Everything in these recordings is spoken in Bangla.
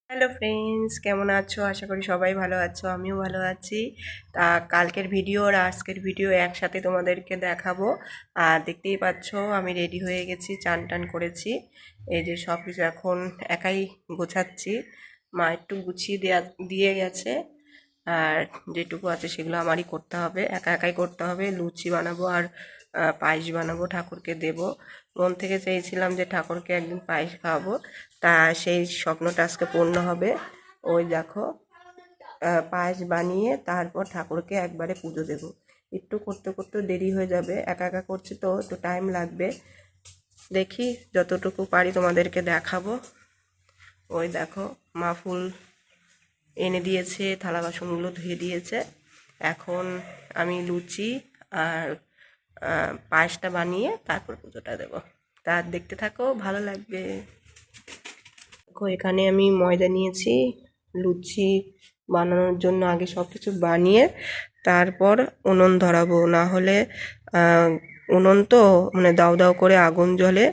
হ্যালো ফ্রেন্ডস, কেমন আছো? আশা করি সবাই ভালো আছো, আমিও ভালো আছি। তা কালকের ভিডিও আর আজকের ভিডিও একসাথে তোমাদেরকে দেখাবো। আর দেখতেই পাচ্ছ আমি রেডি হয়ে গেছি, চান টান করেছি। এই যে সব কিছু এখন একাই গোছাচ্ছি। মা একটু গুছিয়ে দিয়ে গেছে, আর যেটুকু আছে সেগুলো আমারই করতে হবে, একা একাই করতে হবে। লুচি বানাবো আর পায়েস বানাবো, ঠাকুরকে দেব। মন থেকে চেয়েছিলাম যে ঠাকুরকে একদিন পায়েস খাওয়াবো, তা সেই স্বপ্নটা আজকে পূর্ণ হবে। ওই দেখো, পায়েস বানিয়ে তারপর ঠাকুরকে একবারে পুজো দেব। একটু করতে করতে দেরি হয়ে যাবে, একা একা করছি তো একটু টাইম লাগবে। দেখি যতটুকু পারি তোমাদেরকে দেখাবো। ওই দেখো, মা ফুল এনে দিয়েছে, থালা বাসনগুলো ধুয়ে দিয়েছে। এখন আমি লুচি আর পায়েসটা বানিয়ে তারপর পুজোটা দেব। তা দেখতে থাকো, ভালো লাগবে। দেখো এখানে আমি ময়দা নিয়েছি লুচি বানানোর জন্য। আগে সব কিছু বানিয়ে তারপর উনুন ধরাবো, না হলে উনুন তো মানে দাউ দাউ করে আগুন জ্বলে।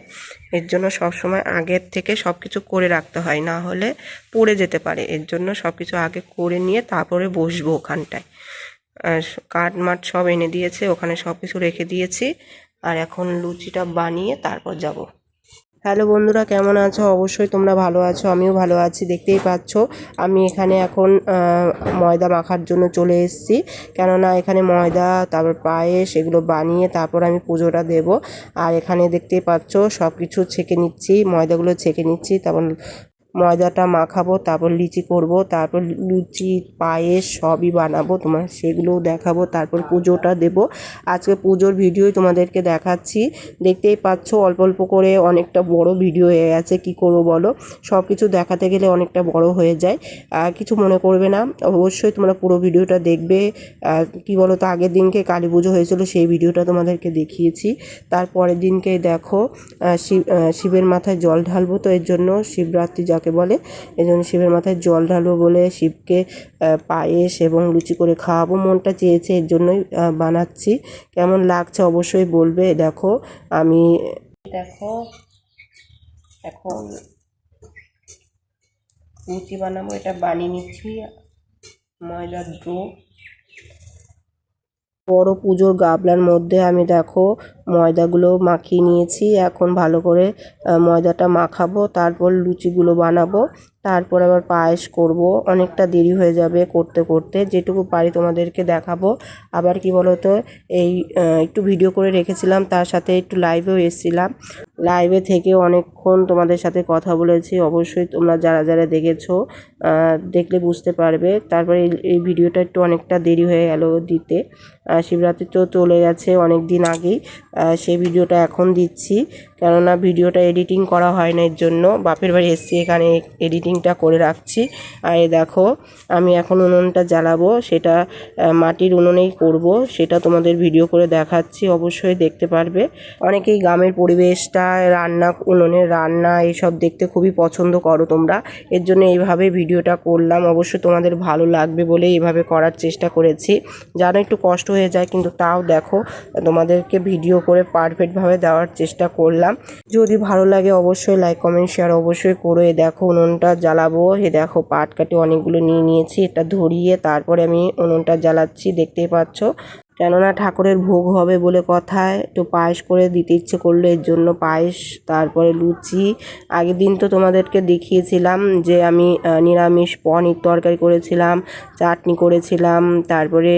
এর জন্য সবসময় আগের থেকে সব কিছু করে রাখতে হয়, না হলে পুড়ে যেতে পারে। এর জন্য সব কিছু আগে করে নিয়ে তারপরে বসবো ওখানটায়। কাঠ মাঠ সব এনে দিয়েছে, ওখানে সব কিছু রেখে দিয়েছি। আর এখন লুচিটা বানিয়ে তারপর যাব। হ্যালো বন্ধুরা, কেমন আছো? অবশ্যই তোমরা ভালো আছো, আমিও ভালো আছি। দেখতেই পাচ্ছ আমি এখানে এখন ময়দা মাখার জন্য চলে এসেছি। কেননা এখানে ময়দা, তারপর পায়েস এগুলো বানিয়ে তারপর আমি পুজোটা দেব। আর এখানে দেখতেই পাচ্ছ সব কিছু ছেঁকে নিচ্ছি, ময়দাগুলো ছেঁকে নিচ্ছি। তারপর ময়দাটা মাখাবো, তারপর লিচি করব, তারপর লুচি পায়েস সবই বানাবো, তোমার সেগুলোও দেখাবো। তারপর পুজোটা দেব। আজকে পুজোর ভিডিওই তোমাদেরকে দেখাচ্ছি। দেখতেই পাচ্ছ অল্প অল্প করে অনেকটা বড় ভিডিও হয়ে গেছে। কি করব বলো, সব কিছু দেখাতে গেলে অনেকটা বড় হয়ে যায়। কিছু মনে করবে না, অবশ্যই তোমরা পুরো ভিডিওটা দেখবে। কি বলো তো, আগের দিনকে কালী পুজো হয়েছিল, সেই ভিডিওটা তোমাদেরকে দেখিয়েছি। তারপরের দিনকে দেখো শিবের মাথায় জল ঢালবো, তো এর জন্য শিবরাত্রি যাকে বলে, এই জন্য শিবের মাথায় জল ঢালবো বলে শিবকে পায়েস এবং লুচি করে খাওয়াবো। মনটা চেয়েছে, এর জন্যই বানাচ্ছি। কেমন লাগছে অবশ্যই বলবে। দেখো আমি দেখো এখন লুচি বানাবো, এটা বানিয়ে নিচ্ছি। ময়দার ডো বড় পুজোর গাবলার মধ্যে আমি দেখো ময়দাগুলো মাখিয়ে নিয়েছি। এখন ভালো করে ময়দাটা মাখাবো, তারপর লুচিগুলো বানাবো, তারপর আবার পায়েস করব। অনেকটা দেরি হয়ে যাবে করতে করতে, যেটুকু পারি তোমাদেরকে দেখাবো। আবার কি বলো তো, এই একটু ভিডিও করে রেখেছিলাম, তার সাথে একটু লাইভেও এসেছিলাম। লাইভে থেকে অনেকক্ষণ তোমাদের সাথে কথা বলেছি। অবশ্যই তোমরা যারা যারা দেখেছো দেখলে বুঝতে পারবে। তারপরে এই ভিডিওটা একটু অনেকটা দেরি হয়ে গেল দিতে। শিবরাত্রি তো চলে গেছে অনেক দিন আগেই, সেই ভিডিওটা এখন দিচ্ছি। কেননা ভিডিওটা এডিটিং করা হয় না, এর জন্য বাপের বাড়ি এসেছি, এখানে এডিটিংটা করে রাখছি। আর এই দেখো আমি এখন উনুনটা জ্বালাবো, সেটা মাটির উনুনেই করব, সেটা তোমাদের ভিডিও করে দেখাচ্ছি, অবশ্যই দেখতে পারবে। অনেকেই গ্রামের পরিবেশটা, রান্না, উনুনের রান্না এইসব দেখতে খুবই পছন্দ করো তোমরা, এর জন্য এইভাবে ভিডিওটা করলাম। অবশ্যই তোমাদের ভালো লাগবে বলে এইভাবে করার চেষ্টা করেছি। জানো একটু কষ্ট হয়ে যায়, কিন্তু তাও দেখো তোমাদেরকে ভিডিও করে পারফেক্টভাবে দেওয়ার চেষ্টা করলাম। যদি ভালো লাগে অবশ্যই লাইক কমেন্ট শেয়ার অবশ্যই করো। এ দেখো উনুনটা জ্বালাবো, এ দেখো পাট কাটি অনেকগুলো নিয়ে নিয়েছি, এটা ধরিয়ে তারপরে আমি উনুনটা জ্বালাচ্ছি, দেখতেই পাচ্ছ। কেননা ঠাকুরের ভোগ হবে বলে কথায় একটু পায়েস করে দিতে ইচ্ছে করলো, এর জন্য পায়েস। তারপরে লুচি, আগের দিন তো তোমাদেরকে দেখিয়েছিলাম যে আমি নিরামিষ পনির তরকারি করেছিলাম, চাটনি করেছিলাম, তারপরে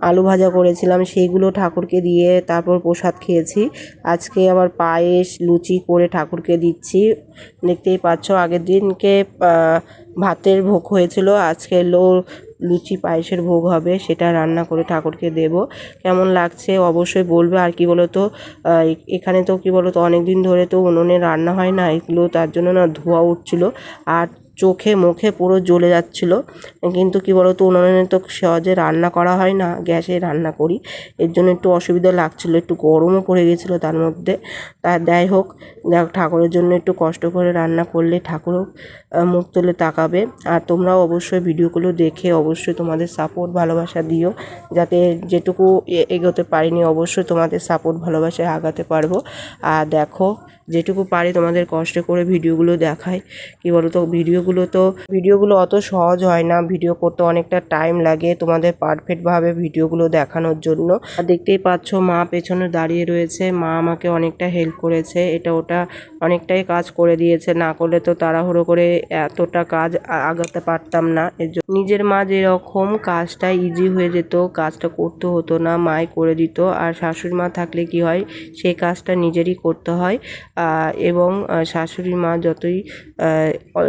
আলু ভাজা করেছিলাম, সেইগুলো ঠাকুরকে দিয়ে তারপর প্রসাদ খেয়েছি। আজকে আবার পায়েস লুচি করে ঠাকুরকে দিচ্ছি। দেখতেই পাচ্ছ আগের দিনকে ভাতের ভোগ হয়েছিল, আজকে লুচি পায়েসের ভোগ হবে, সেটা রান্না করে ঠাকুরকে দেব। কেমন লাগছে অবশ্যই বলবে। আর কি বলো তো, এখানে তো কি বলো তো অনেক দিন ধরে তো উনুনে রান্না হয় না, এগুলো তার জন্য না ধোঁয়া উঠছিল, আর চোখে মুখে পুরো জ্বলে যাচ্ছিল। কিন্তু কি বলো তো, উনুনে তো সহজে রান্না করা হয় না, গ্যাসে রান্না করি, এর জন্য একটু অসুবিধা লাগছিল, একটু গরমও পড়ে গেছিলো তার মধ্যে। তা যাই হোক, ঠাকুরের জন্য একটু কষ্ট করে রান্না করলে ঠাকুরও মুখ তুলে তাকাবে। আর তোমরাও অবশ্যই ভিডিওগুলো দেখে অবশ্যই তোমাদের সাপোর্ট ভালোবাসা দিও, যাতে যেটুকু এগোতে পারিনি অবশ্যই তোমাদের সাপোর্ট ভালোবাসায় আগাতে পারবো। আর দেখো যেটুকু পারি তোমাদের কষ্ট করে ভিডিওগুলো দেখাই। কি বলো তো, ভিডিওগুলো অত সহজ হয় না, ভিডিও করতে অনেকটা টাইম লাগে তোমাদের পারফেক্টভাবে ভিডিওগুলো দেখানোর জন্য। আর দেখতেই পাচ্ছ মা পেছনে দাঁড়িয়ে রয়েছে, মা আমাকে অনেকটা হেল্প করেছে, এটা ওটা অনেকটাই কাজ করে দিয়েছে। না করলে তো তাড়াহুড়ো করে এতটা কাজ আগাতে পারতাম না। নিজের মা যেরকম কাজটা ইজি হয়ে যেত, কাজটা করতে হতো না, মাই করে দিত। আর শাশুড়ি মা থাকলে কি হয়, সেই কাজটা নিজেরই করতে হয়। এবং শাশুড়ি মা যতই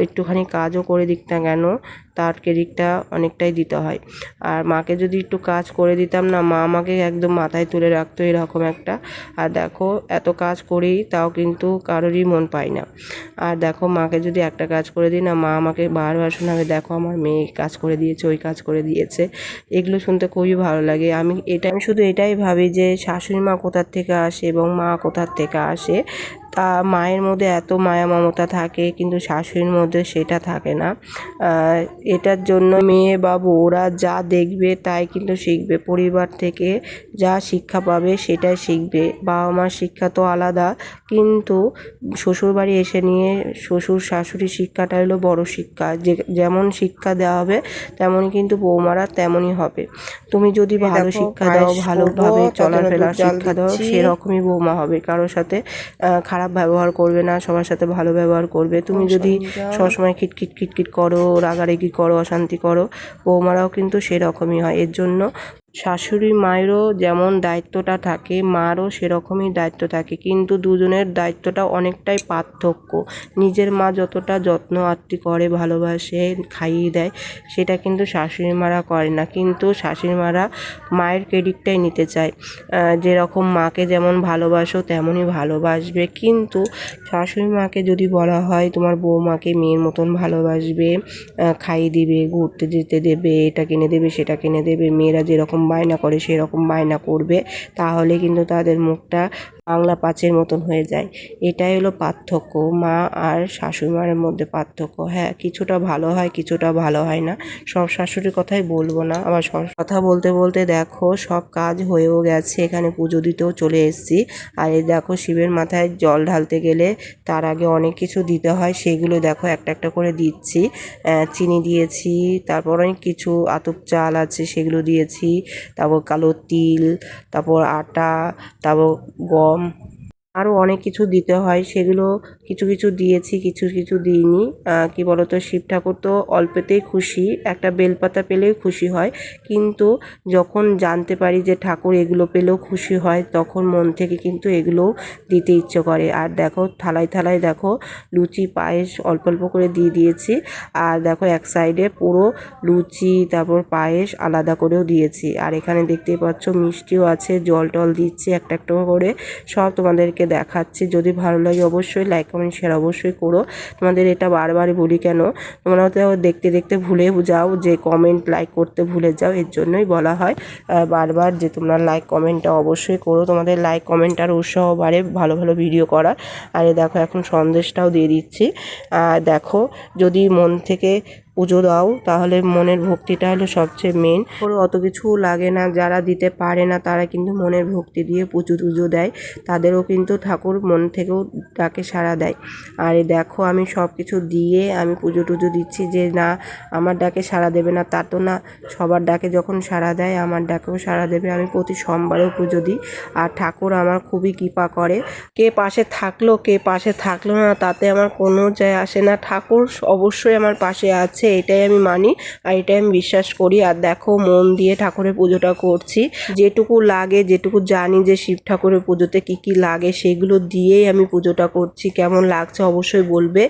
একটুখানি কাজও করে দিক না কেন, তার ক্রেডিটটা অনেকটাই দিতে হয়। আর মাকে যদি একটু কাজ করে দিতাম না, মা আমাকে একদম মাথায় তুলে রাখতো এরকম একটা। আর দেখো এত কাজ করি তাও কিন্তু কারোরই মন পায় না। আর দেখো মাকে যদি একটা কাজ করে দিই না, মা আমাকে বারবার শোনাবে, দেখো আমার মেয়ে কাজ করে দিয়েছে, ওই কাজ করে দিয়েছে। এগুলো শুনতে খুবই ভালো লাগে। আমি শুধু এটাই ভাবি যে শাশুড়ি মা কোথার থেকে আসে এবং মা কোথার থেকে আসে। তা মায়ের মধ্যে এত মায়া মমতা থাকে, কিন্তু শাশুড়ির মধ্যে সেটা থাকে না। এটার জন্য মেয়ে বা বউরা যা দেখবে তাই কিন্তু শিখবে, পরিবার থেকে যা শিক্ষা পাবে সেটাই শিখবে। বাবা মার শিক্ষা তো আলাদা, কিন্তু শ্বশুরবাড়ি এসে নিয়ে শ্বশুর শাশুড়ির শিক্ষাটা হলো বড় শিক্ষা। যেমন শিক্ষা দেওয়া হবে তেমনই কিন্তু বৌমারা তেমনই হবে। তুমি যদি ভালো শিক্ষা দাও, ভালোভাবে চলাফেরার শিক্ষা দাও, সেরকমই বৌমা হবে। কারোর সাথে খারাপ ব্যবহার করবে না, সবার সাথে ভালো ব্যবহার করবে। তুমি যদি সবসময় খিটখিট করো, রাগারাগি করো, অশান্তি করো, বৌমারাও কিন্তু সেরকমই হয়। এর জন্য শাশুড়ি মায়েরও যেমন দায়িত্বটা থাকে, মারও সেরকমই দায়িত্ব থাকে, কিন্তু দুজনের দায়িত্বটা অনেকটাই পার্থক্য। নিজের মা যতটা যত্ন আত্তি করে, ভালোবাসে, খাইয়ে দেয়, সেটা কিন্তু শাশুড়ি মারা করে না। কিন্তু শাশুড়ি মারা মায়ের ক্রেডিটটাই নিতে চায়। যেরকম মাকে যেমন ভালোবাসো তেমনই ভালোবাসবে, কিন্তু শাশুড়ি মাকে যদি বলা হয় তোমার বৌমাকে মেয়ের মতন ভালোবাসবে, খাইয়ে দিবে, ঘুরতে যেতে দেবে, এটা কিনে দেবে, সেটা কিনে দেবে, মেয়েরা যেরকম বায়না করে সেরকম বায়না করবে, তাহলে কিন্তু তাদের মুখটা বাংলা পাঁচের মতন হয়ে যায়। এটাই হলো পার্থক্য, মা আর শাশুড়ি মায়ের মধ্যে পার্থক্য। হ্যাঁ, কিছুটা ভালো হয়, কিছুটা ভালো হয় না। সব শাশুড়ির কথাই বলবো না। আবার সব কথা বলতে বলতে দেখো সব কাজ হয়েও গেছে, এখানে পুজো দিতেও চলে এসেছি। আর এই দেখো শিবের মাথায় জল ঢালতে গেলে তার আগে অনেক কিছু দিতে হয়, সেগুলো দেখো একটা একটা করে দিচ্ছি। চিনি দিয়েছি, তারপর অনেক কিছু আতপ চাল আছে সেগুলো দিয়েছি, তারপর কালো তিল, তারপর আটা, তারপর গম, আরও অনেক কিছু দিতে হয়, সেগুলো কিছু কিছু দিয়েছি, কিছু কিছু দিইনি। কি বলতো, শিব ঠাকুর তো অল্পতেই খুশি, একটা বেলপাতা পেলেই খুশি হয়, কিন্তু যখন জানতে পারি যে ঠাকুর এগুলো পেলেও খুশি হয়, তখন মন থেকে কিন্তু এগুলোও দিতে ইচ্ছে করে। আর দেখো থালায় থালায় দেখো লুচি পায়েস অল্প অল্প করে দিয়ে দিয়েছি। আর দেখো এক সাইডে পুরো লুচি তারপর পায়েস আলাদা করেও দিয়েছি। আর এখানে দেখতেই পাচ্ছ মিষ্টিও আছে, জল টল দিচ্ছি একটা একটা করে, সব তোমাদেরকে দেখাচ্ছি। যদি ভালো লাগে অবশ্যই লাইক কমেন্ট শেয়ার অবশ্যই করো। তোমাদের এটা বারবারই বলি কেন, তোমরা তো দেখতে দেখতে ভুলে যাও যে কমেন্ট লাইক করতে ভুলে যাও, এর জন্যই বলা হয় বারবার যে তোমরা লাইক কমেন্টটা অবশ্যই করো। তোমাদের লাইক কমেন্ট আর উৎসাহ বাড়ে ভালো ভালো ভিডিও করা। আর দেখো এখন সন্দেশটাও দিয়ে দিচ্ছি। দেখো যদি মন থেকে পুজো দাও তাহলে মনের ভক্তিটা হলো সবচেয়ে মেন। অত কিছু লাগে না, যারা দিতে পারে না তারা কিন্তু মনের ভক্তি দিয়ে পুজো টুজো দেয়, তাদেরও কিন্তু ঠাকুর মন থেকেও ডাকে সাড়া দেয়। আর দেখো আমি সব কিছু দিয়ে আমি পুজো টুজো দিচ্ছি, যে না আমার ডাকে সাড়া দেবে না তা তো না, সবার ডাকে যখন সাড়া দেয় আমার ডাকেও সাড়া দেবে। আমি প্রতি সোমবারেও পুজো দিই, আর ঠাকুর আমার খুবই কৃপা করে। কে পাশে থাকলো কে পাশে থাকলো না তাতে আমার কোনো যায় আসে না, ঠাকুর অবশ্যই আমার পাশে আছে, এটাই আমি মানি আর এটাই আমি বিশ্বাস করি। আর দেখো মন দিয়ে ঠাকুরের পুজোটা করছি, যেটুকু লাগে, যেটুকু জানি যে শিব ঠাকুরের পুজোতে কি কি লাগে সেগুলো দিয়েই আমি পুজোটা করছি। কেমন লাগছে অবশ্যই বলবে।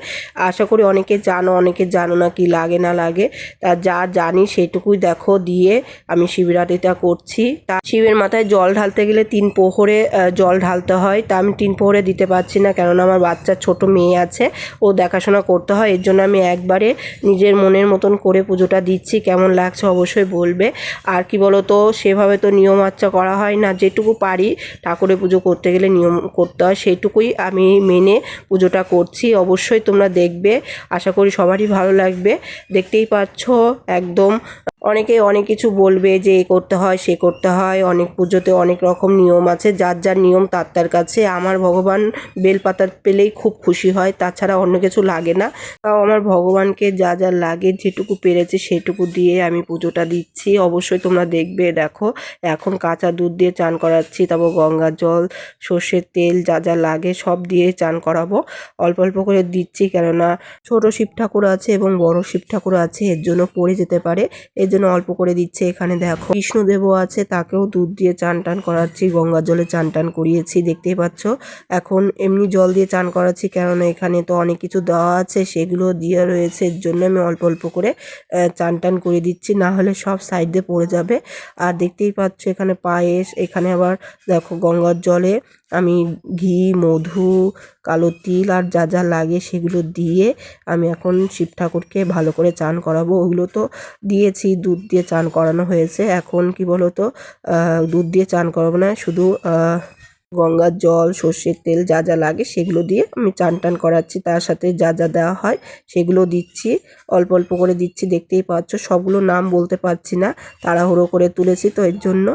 আশা করি অনেকে জানো, অনেকে জানো না কি লাগে না লাগে, তা যা জানি সেটুকুই দেখো দিয়ে আমি শিবরাত্রিটা করছি। তা শিবের মাথায় জল ঢালতে গেলে 3 প্রহরে জল ঢালতে হয়, তা আমি 3 প্রহরে দিতে পারছি না, কেননা আমার বাচ্চা ছোট মেয়ে আছে, ও দেখাশোনা করতে হয়। এর জন্য আমি একবারে নিজের মনের মতন করে পুজোটা দিচ্ছি। কেমন লাগছে অবশ্যই বলবে। আর কি বলো তো, সেভাবে তো নিয়ম আচ্ছা করা হয় না, যেটুকু পারি ঠাকুরের পুজো করতে গেলে নিয়ম করতে হয়, সেইটুকুই আমি মেনে পুজোটা করছি। অবশ্যই তোমরা দেখবে, আশা করি সবারই ভালো লাগবে। দেখতেই পাচ্ছ একদম অনেকে অনেক কিছু বলবে যে এ করতে হয় সে করতে হয়, অনেক পুজোতে অনেক রকম নিয়ম আছে, যার যার নিয়ম তার তার কাছে। আমার ভগবান বেলপাতা পেলেই খুব খুশি হয়, তাছাড়া অন্য কিছু লাগে না। তাও আমার ভগবানকে যা যা লাগে যেটুকু পেরেছি সেটুকু দিয়ে আমি পুজোটা দিচ্ছি। অবশ্যই তোমরা দেখবে। দেখো এখন কাঁচা দুধ দিয়ে চান করাচ্ছি, তারপর গঙ্গার জল, সর্ষের তেল, যা যা লাগে সব দিয়ে চান করাবো। অল্প অল্প করে দিচ্ছি, কেননা ছোট শিব ঠাকুর আছে এবং বড় শিব ঠাকুর আছে, এর জন্য পড়ে যেতে পারে, এর জন্য অল্প করে দিচ্ছে। এখানে দেখো কৃষ্ণদেবও আছে, তাকেও দুধ দিয়ে চান টান করাচ্ছি, গঙ্গার জলে চান টান করিয়েছি, দেখতেই পাচ্ছ। এখন এমনি জল দিয়ে চান করাচ্ছি, কেননা এখানে তো অনেক কিছু দেওয়া আছে, সেগুলো দিয়ে রয়েছে, এর জন্য আমি অল্প অল্প করে চান টান করে দিচ্ছি, না হলে সব সাইড দিয়ে পড়ে যাবে। আর দেখতেই পাচ্ছ এখানে পায়েস, এখানে আবার দেখো গঙ্গার জলে আমি ঘি, মধু, কালো তিল আর যা যা লাগে সেগুলো দিয়ে আমি এখন শিব ঠাকুরকে ভালো করে চান করাবো। ওগুলো তো দিয়েছি, দুধ দিয়ে চান করানো হয়েছে। এখন কি বলো তো, দুধ দিয়ে চান করাবো না, শুধু গঙ্গার জল, সর্ষের তেল, যা যা লাগে সেগুলো দিয়ে আমি চান টান করাচ্ছি। তার সাথে যা যা দেওয়া হয় সেগুলো দিচ্ছি, অল্প অল্প করে দিচ্ছি। দেখতেই পাচ্ছ সবগুলো নাম বলতে পারছি না, তাড়াহুড়ো করে তুলেছি তো এর জন্য।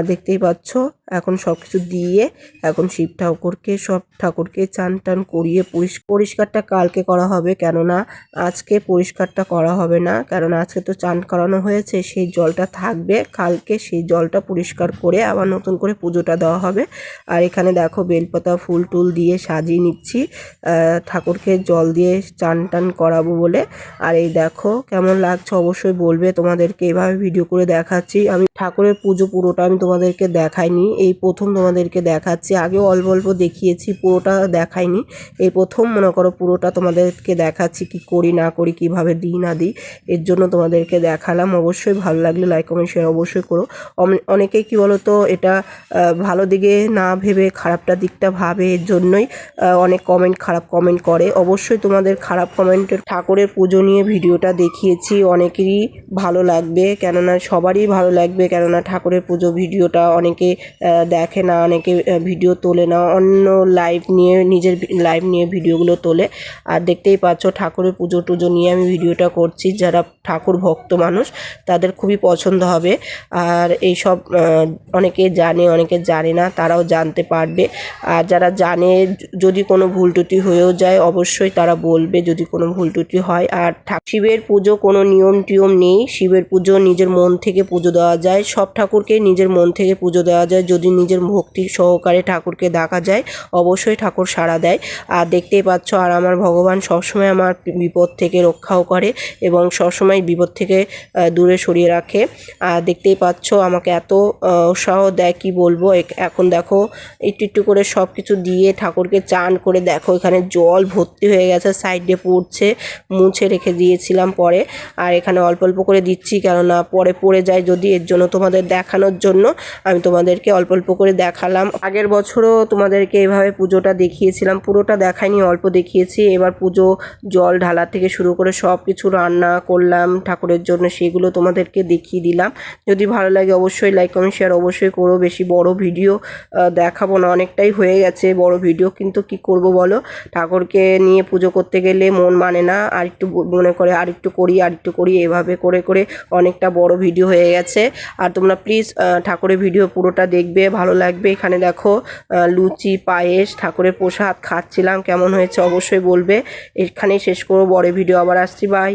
দেখতেই পাচ্ছ এখন সব কিছু দিয়ে এখন শিব ঠাকুরকে, সব ঠাকুরকে চান টান করিয়ে পরিষ্কারটা কালকে করা হবে, কেননা আজকে পরিষ্কারটা করা হবে না, কেননা আজকে তো চান করানো হয়েছে, সেই জলটা থাকবে, কালকে সেই জলটা পরিষ্কার করে আবার নতুন করে পুজোটা দেওয়া হবে। আর এখানে দেখো বেলপাতা ফুল টুল দিয়ে সাজিয়ে নিচ্ছি ঠাকুরকে জল দিয়ে চান টান করাবো বলে। আর এই দেখো কেমন লাগছে অবশ্যই বলবে, তোমাদেরকে এভাবে ভিডিও করে দেখাচ্ছি। আমি ঠাকুরের পুজো পুরোটা আমি তোমাদেরকে দেখাইনি, এই প্রথম তোমাদেরকে দেখাচ্ছি। আগেও অল্প অল্প দেখিয়েছি, পুরোটা দেখাইনি, এই প্রথম মনে করো পুরোটা তোমাদেরকে দেখাচ্ছি, কি করি না করি, কিভাবে দিই না দিই, এর জন্য তোমাদেরকে দেখালাম। অবশ্যই ভালো লাগলে লাইক কমেন্ট শেয়ার অবশ্যই করো। অনেকেই কি বলো তো, এটা ভালো দিকে না ভেবে খারাপটা দিকটা ভাবে, এর জন্যই অনেক খারাপ কমেন্ট করে। অবশ্যই তোমাদের খারাপ কমেন্টের ঠাকুরের পুজো নিয়ে ভিডিওটা দেখিয়েছি, অনেকেরই ভালো লাগবে, কেননা সবারই ভালো লাগবে, কেননা ঠাকুরের পুজো ভিডিওটা অনেকে দেখে না, অনেকে ভিডিও তোলে না, অন্য লাইভ নিয়ে, নিজের লাইভ নিয়ে ভিডিওগুলো তোলে। আর দেখতেই পাচ্ছ ঠাকুরের পুজো টুজো নিয়ে আমি ভিডিওটা করছি, যারা ঠাকুর ভক্ত মানুষ তাদের খুবই পছন্দ হবে। আর এইসব অনেকে জানে, অনেকে জানে না, তারাও জানতে পারবে। আর যারা জানে, যদি কোনো ভুল ত্রুটি হয়েও যায় অবশ্যই তারা বলবে যদি কোনো ভুল ত্রুটি হয়। আর শিবের পুজো কোনো নিয়ম টিয়ম নেই, শিবের পুজো নিজের মন থেকে পুজো দেওয়া যায়, সব ঠাকুরকে নিজের মন থেকে পুজো দেওয়া যায়, যদি নিজের ভক্তি সহকারে ঠাকুরকে ডাকা যায় অবশ্যই ঠাকুর সাড়া দেয়। আর দেখতেই পাচ্ছ, আর আমার ভগবান সবসময় আমার বিপদ থেকে রক্ষাও করে এবং সবসময় বিপদ থেকে দূরে সরিয়ে রাখে। আর দেখতেই পাচ্ছ আমাকে এত উৎসাহ দেয়, কি বলবো। এখন দেখো একটু একটু করে সব কিছু দিয়ে ঠাকুরকে চান করে, দেখো এখানে জল ভর্তি হয়ে গেছে, সাইডে পড়ছে, মুছে রেখে দিয়েছিলাম পরে। আর এখানে অল্প অল্প করে দিচ্ছি, কেননা পরে পড়ে যায় যদি, এর জন্য তোমাদের দেখানোর জন্য আমি তোমাদেরকে অল্প অল্প করে দেখালাম। আগের বছরও তোমাদেরকে এভাবে পুজোটা দেখিয়েছিলাম, পুরোটা দেখাইনি, অল্প দেখিয়েছি। এবার পুজো জল ঢালা থেকে শুরু করে সব কিছু রান্না করলাম ঠাকুরের জন্য, সেগুলো তোমাদেরকে দেখিয়ে দিলাম। যদি ভালো লাগে অবশ্যই লাইক কমেন্ট শেয়ার অবশ্যই করো। বেশি বড় ভিডিও দেখাবো না, অনেকটাই হয়ে গেছে বড় ভিডিও, কিন্তু কি করব বলো, ঠাকুরকে নিয়ে পুজো করতে গেলে মন মানে না, আর একটু মনে করে আর একটু করি, এভাবে করে করে অনেকটা বড় ভিডিও হয়ে গেছে। আর তোমরা প্লিজ ঠাকুরের ভিডিও পুরোটা দেখবে, ভালো লাগবে। এখানে দেখো লুচি, পায়েস, ঠাকুরের প্রসাদ খাচ্ছিলাম, কেমন হয়েছে অবশ্যই বলবে। এখানেই শেষ করবো, বড় ভিডিও আবার আসছি, বাই।